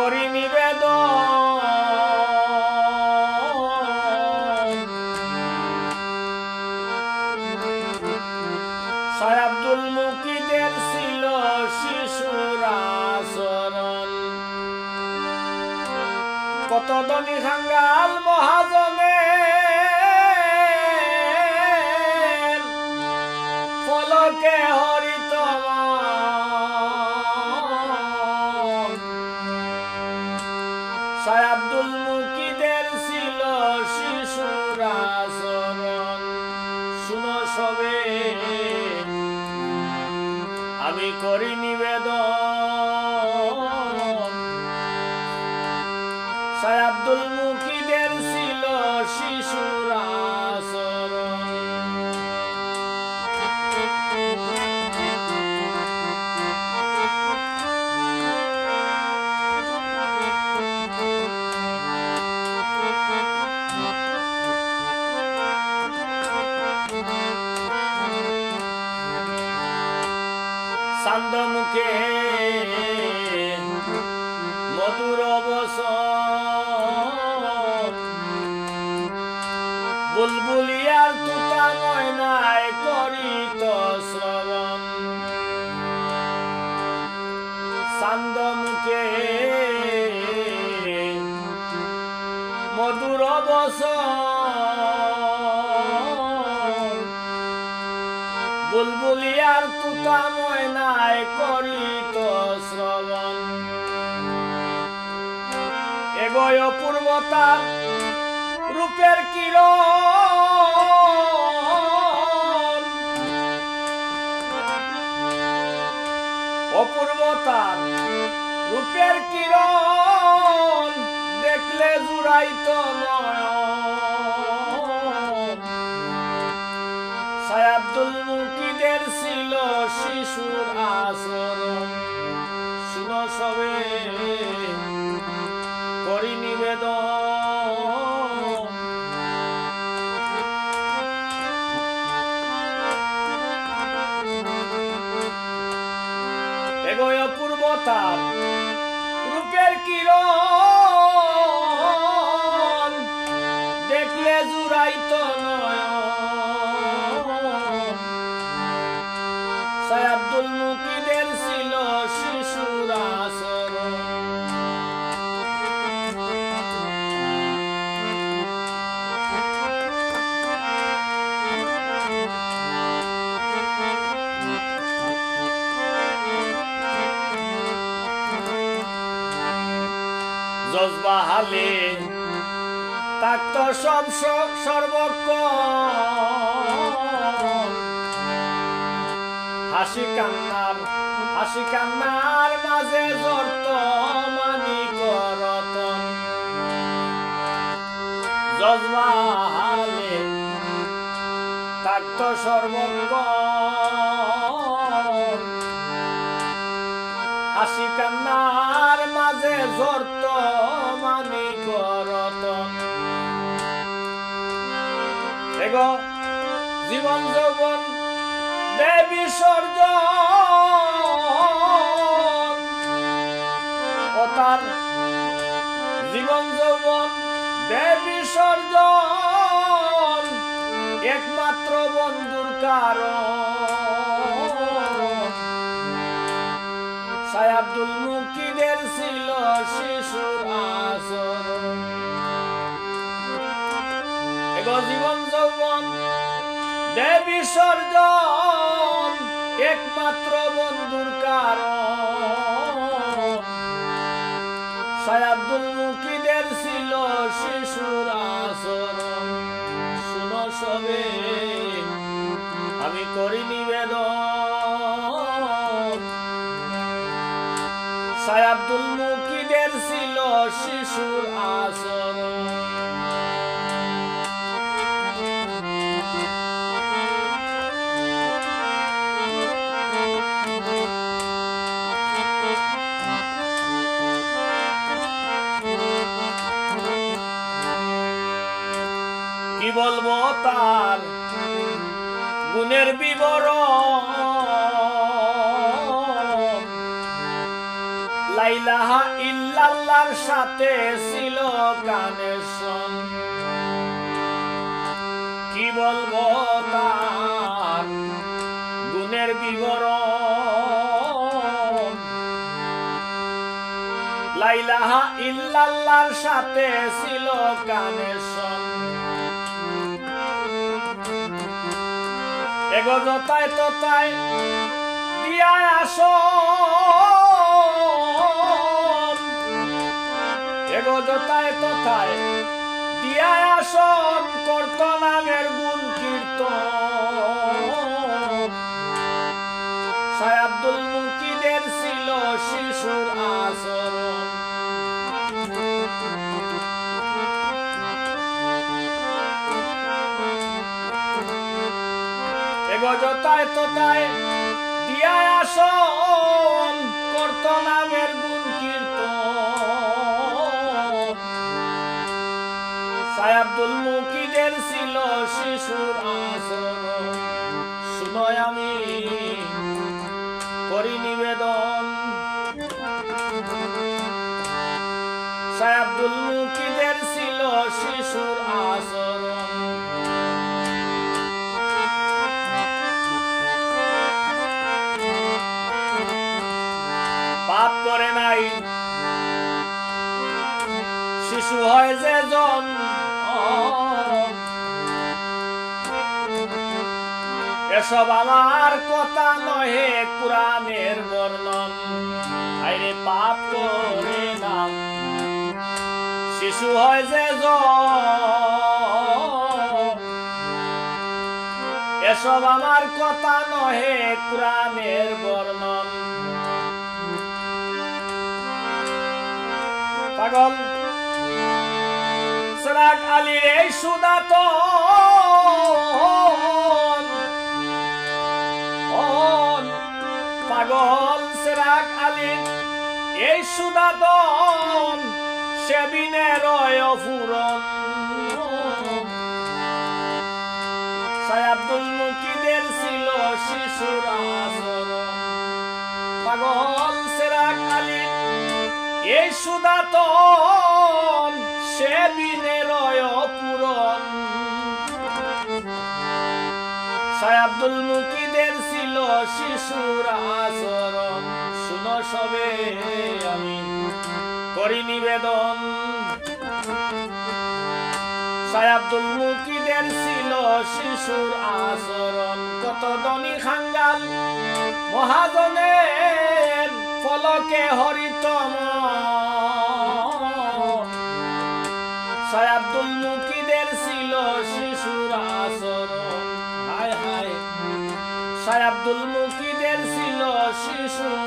করি নিবেদন শাহ আব্দুল মুকিদের ছিল শিশুর আচরণ কত ধনী খাঙ্গাল মহাজনের ফলকে হরিত শাহ আব্দুল মুকিদের ছিল শিশুর আচরণ শুনো সবে আমি করি নিবেদন শাহ আব্দুল মুকিদের ছিল শিশুর আচরণ চান্দ মুখে মধুর বসন বুলবুলিয়ার তুতা ময়নায় করিত শ্রবণ চান্দ মুখে মধুর বসন বুলবুলিয়ার তুতা ময়নায় করিত শ্রবণ এগোয় অপূর্বতার রূপের কিরণ অপূর্বতার রূপের কিরণ দেখলে জুড়াইত নয়ন শাহ আব্দুল মুকিদের ছিল শিশুর আচরণ শুনো সবে করি নিবেদন এগোয় অপূর্বতার রূপের কিরণ দেখলে জুড়াইত নয়ন শাহ আব্দুল মুকিদের ছিল শিশুর আচরণ জজবা হালে থাকত সব সর্বক্ষণ হাসি কান্নার মাঝে জড়ত মানিক রতন জজবা হালে থাকত সর্বক্ষণ হাসি কান্নার মাঝে জড়ত মানিক রতন এগো জীবন যৌবন দেবী সর্জন ও তার জীবন যৌবন দেবী সর্জন একমাত্র বন্ধুর কারণ শাহ আব্দুল মুকিদের ছিল শিশুর আচরণ এগো জীবন যৌবন দেবী সর্জন একমাত্র বন্ধুর কারণ শাহ আব্দুল মুকিদের ছিল শিশুর আচরণ শুনো সবে আমি করি নিবেদন শাহ আব্দুল মুকিদের ছিল শিশুর আচরণ কি বলবো তার গুণের বিবরণ লা ইলাহা ইল্লাল্লাহর সাথে ছিল কানেকশন। কি বলবো তার গুণের বিবরণ, লা ইলাহা ইল্লাল্লাহর সাথে ছিল কানেকশন। এগো যতায় ততায় দিয়া আসন, এগো যতায় তথায় দিয়া আসন, করত নামের গুণ কীর্তন। শাহ আব্দুল মুকিদের ছিল শিশুর আচরণ। এগো যতায় ততায় দিয়া আসন, করত নামের গুণ কীর্তন। শাহ আব্দুল মুকিদের ছিল শিশুর আচরণ। শুনয় আমি করি নিবেদন, শাহ আব্দুল মুকিদের ছিল শিশুর আচরণ। পাপ করে নাই শিশু হয় যে জন, এসব আমার কথা নহে কুরআনের বর্ণন। আইরে পাপ করে না শিশু হয় যে জন, এসব আমার কথা নহে কুরআনের বর্ণন। পাগল চেরাগ আলীর এই সুদাতন, পাগল চেরাগ আলীর এই সুদাতন, সেবিনের অফুরন। শাহ আব্দুল মুকিদের ছিল শিশুর আচরণ। পাগল চেরাগ আলীর এই সুদাতন, সেবিনের অপূরণ। শাহ আব্দুল মুকিদের ছিল শিশুর আচরণ। শুনো সবে আমি করি নিবেদন, শাহ আব্দুল মুকিদের ছিল শিশুর আচরণ। কত ধনী খাঙ্গাল মহাজনের ফলকে হরিতম, শাহ আব্দুল মুকিদের ছিল শিশুর আচরণ। হায় হায়, শাহ আব্দুল মুকিদের ছিল শিশুর